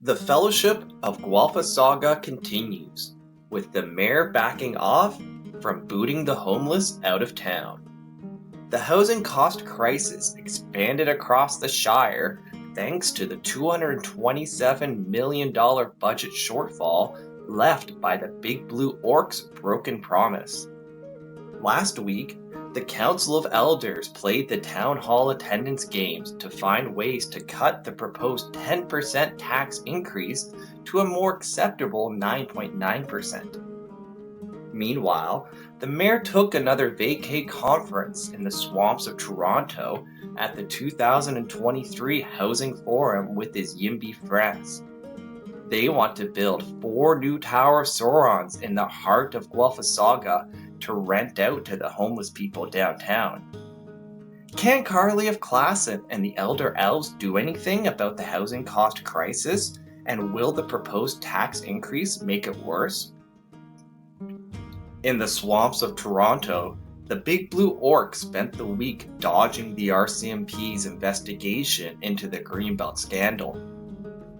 The Fellowship of Guelphissauga continues, with the mayor backing off from booting the homeless out of town. The housing cost crisis expanded across the Shire thanks to the $227 million budget shortfall left by the Big Blue Orc's broken promise. Last week, the Council of Elders played the Townhall Attendance games to find ways to cut the proposed 10% tax increase to a more acceptable 9.9%. Meanwhile, the mayor took another vacay-conference in the swamps of Toronto at the 2023 Housing Forum with his YIMBY friends. They want to build 4 new Tower of Saurons in the heart of Guelphissauga to rent out to the homeless people downtown. Can Carly of Klassen and the Elder Elves do anything about the housing cost crisis, and will the proposed tax increase make it worse? In the swamps of Toronto, the Big Blue Orc spent the week dodging the RCMP's investigation into the Greenbelt scandal.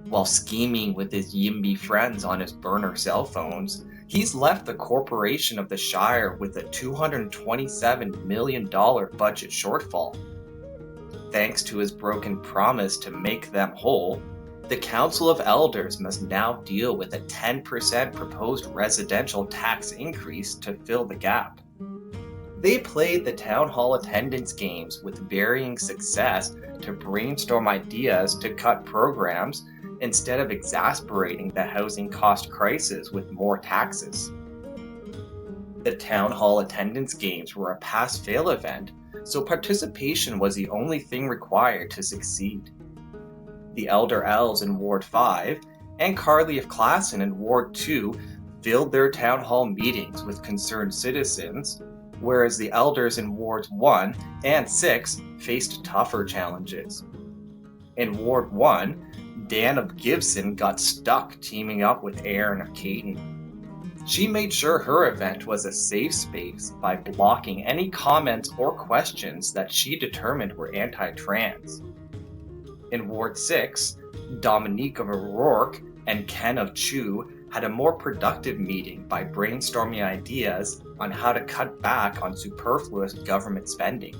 While scheming with his YIMBY friends on his burner cell phones, he's left the corporation of the Shire with a $227 million budget shortfall. Thanks to his broken promise to make them whole, the Council of Elders must now deal with a 10% proposed residential tax increase to fill the gap. They played the Townhall Attendance games with varying success to brainstorm ideas to cut programs instead of exasperating the housing cost crisis with more taxes. The Townhall Attendance games were a pass-fail event, so participation was the only thing required to succeed. The Elder Elves in Ward 5 and Carly of Klassen in Ward 2 filled their town hall meetings with concerned citizens, whereas the Elders in Wards 1 and 6 faced tougher challenges. In Ward 1, Dan of Gibson got stuck teaming up with Aaron of Caton. She made sure her event was a safe space by blocking any comments or questions that she determined were anti-trans. In Ward 6, Dominique of O'Rourke and Ken of Chew had a more productive meeting by brainstorming ideas on how to cut back on superfluous government spending.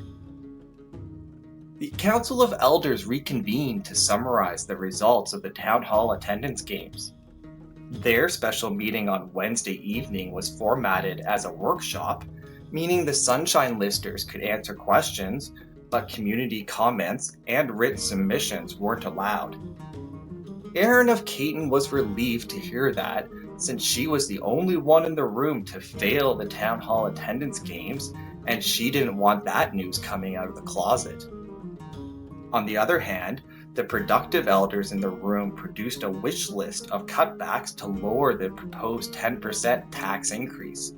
The Council of Elders reconvened to summarize the results of the Townhall Attendance games. Their special meeting on Wednesday evening was formatted as a workshop, meaning the Sunshine Listers could answer questions, but community comments and written submissions weren't allowed. Aaron of Caton was relieved to hear that, since she was the only one in the room to fail the Townhall Attendance games, and she didn't want that news coming out of the closet. On the other hand, the productive elders in the room produced a wish list of cutbacks to lower the proposed 10% tax increase.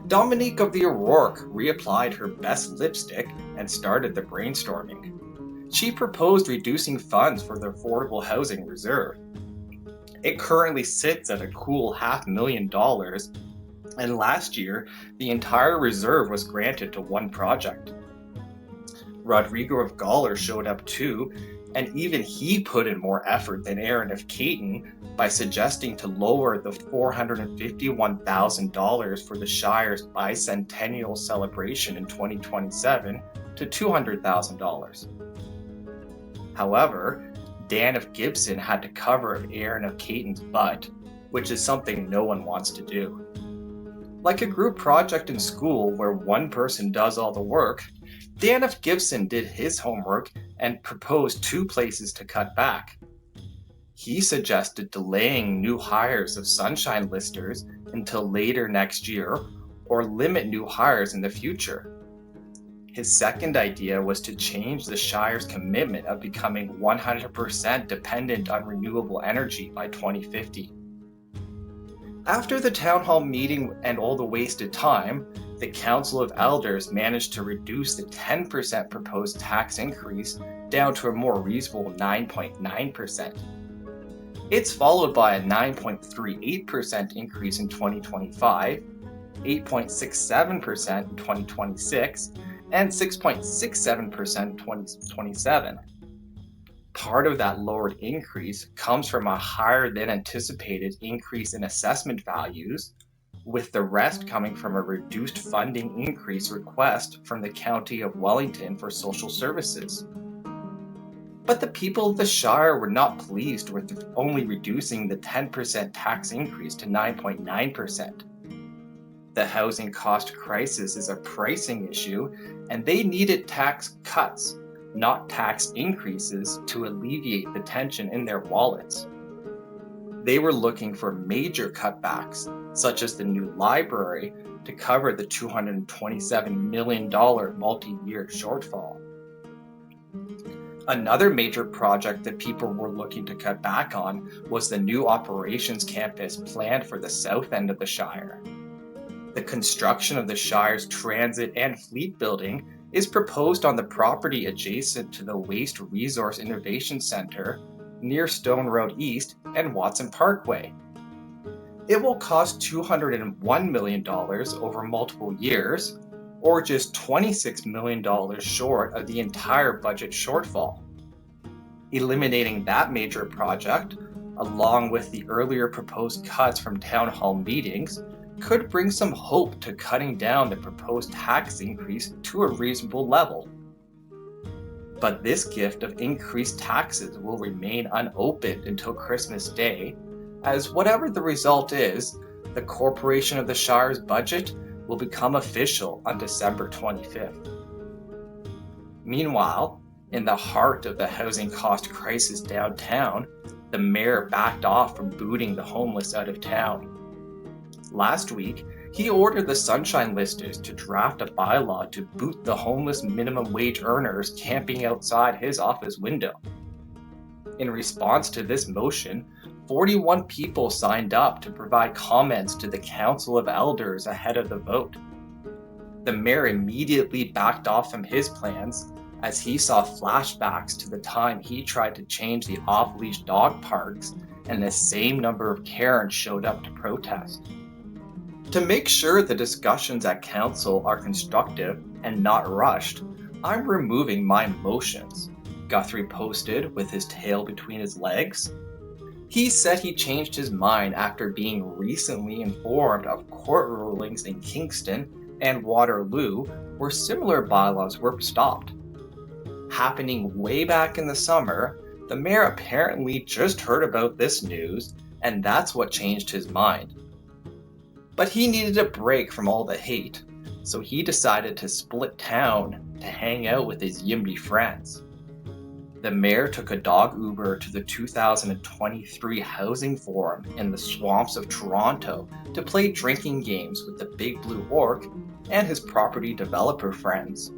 Dominique of the O'Rourke reapplied her best lipstick and started the brainstorming. She proposed reducing funds for the Affordable Housing Reserve. It currently sits at a cool $500,000, and last year, the entire reserve was granted to one project. Rodrigo of Gawler showed up too, and even he put in more effort than Aaron of Caton by suggesting to lower the $451,000 for the Shire's bicentennial celebration in 2027 to $200,000. However, Dan of Gibson had to cover Aaron of Caton's butt, which is something no one wants to do. Like a group project in school where one person does all the work, Dan of Gibson did his homework and proposed 2 places to cut back. He suggested delaying new hires of Sunshine Listers until later next year, or limit new hires in the future. His second idea was to change the Shire's commitment of becoming 100% dependent on renewable energy by 2050. After the town hall meeting and all the wasted time, the Council of Elders managed to reduce the 10% proposed tax increase down to a more reasonable 9.9%. It's followed by a 9.38% increase in 2025, 8.67% in 2026, and 6.67% in 2027. Part of that lowered increase comes from a higher than anticipated increase in assessment values, with the rest coming from a reduced funding increase request from the County of Wellington for social services. But the people of the Shire were not pleased with only reducing the 10% tax increase to 9.9%. The housing cost crisis is a pricing issue, and they needed tax cuts, not tax increases, to alleviate the tension in their wallets. They were looking for major cutbacks, such as the new library, to cover the $227 million multi-year shortfall. Another major project that people were looking to cut back on was the new operations campus planned for the south end of the Shire. The construction of the Shire's transit and fleet building is proposed on the property adjacent to the Waste Resource Innovation Center near Stone Road East and Watson Parkway. It will cost $201 million over multiple years, or just $26 million short of the entire budget shortfall. Eliminating that major project, along with the earlier proposed cuts from town hall meetings, could bring some hope to cutting down the proposed tax increase to a reasonable level. But this gift of increased taxes will remain unopened until Christmas Day, as whatever the result is, the corporation of the Shire's budget will become official on December 25th. Meanwhile, in the heart of the housing cost crisis downtown, the mayor backed off from booting the homeless out of town. Last week, he ordered the Sunshine Listers to draft a bylaw to boot the homeless minimum wage earners camping outside his office window. In response to this motion, 41 people signed up to provide comments to the Council of Elders ahead of the vote. The mayor immediately backed off from his plans as he saw flashbacks to the time he tried to change the off-leash dog parks and the same number of Karens showed up to protest. To make sure the discussions at council are constructive and not rushed, I'm removing my motions, Guthrie posted with his tail between his legs. He said he changed his mind after being recently informed of court rulings in Kingston and Waterloo where similar bylaws were stopped. Happening way back in the summer, the mayor apparently just heard about this news, and that's what changed his mind. But he needed a break from all the hate, so he decided to split town to hang out with his YIMBY friends. The mayor took a dog Uber to the 2023 Housing Forum in the swamps of Toronto to play drinking games with the Big Blue Orc and his property developer friends.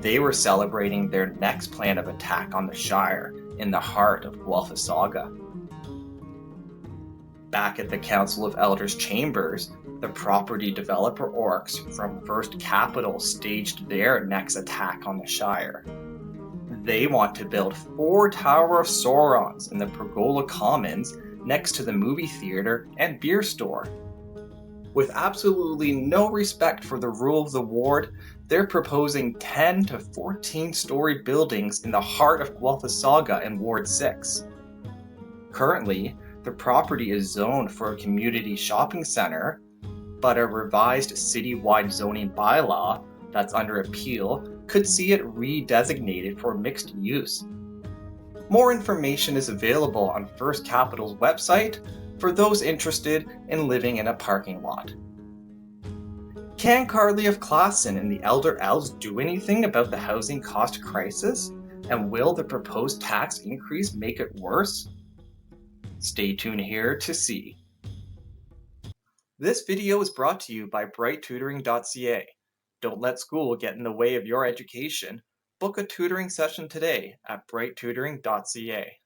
They were celebrating their next plan of attack on the Shire in the heart of Guelphissauga. Back at the Council of Elders chambers, the property developer orcs from First Capital staged their next attack on the Shire. They want to build 4 Tower of Saurons in the Pergola Commons next to the movie theater and beer store. With absolutely no respect for the rule of the ward, they're proposing 10 to 14-story buildings in the heart of Guelphissauga in Ward 6. Currently, the property is zoned for a community shopping center, but a revised citywide zoning bylaw that's under appeal could see it redesignated for mixed use. More information is available on First Capital's website for those interested in living in a parking lot. Can Carly of Klassen and the Elder Elves do anything about the housing cost crisis? And will the proposed tax increase make it worse? Stay tuned here to see. This video is brought to you by brighttutoring.ca. Don't let school get in the way of your education. Book a tutoring session today at brighttutoring.ca.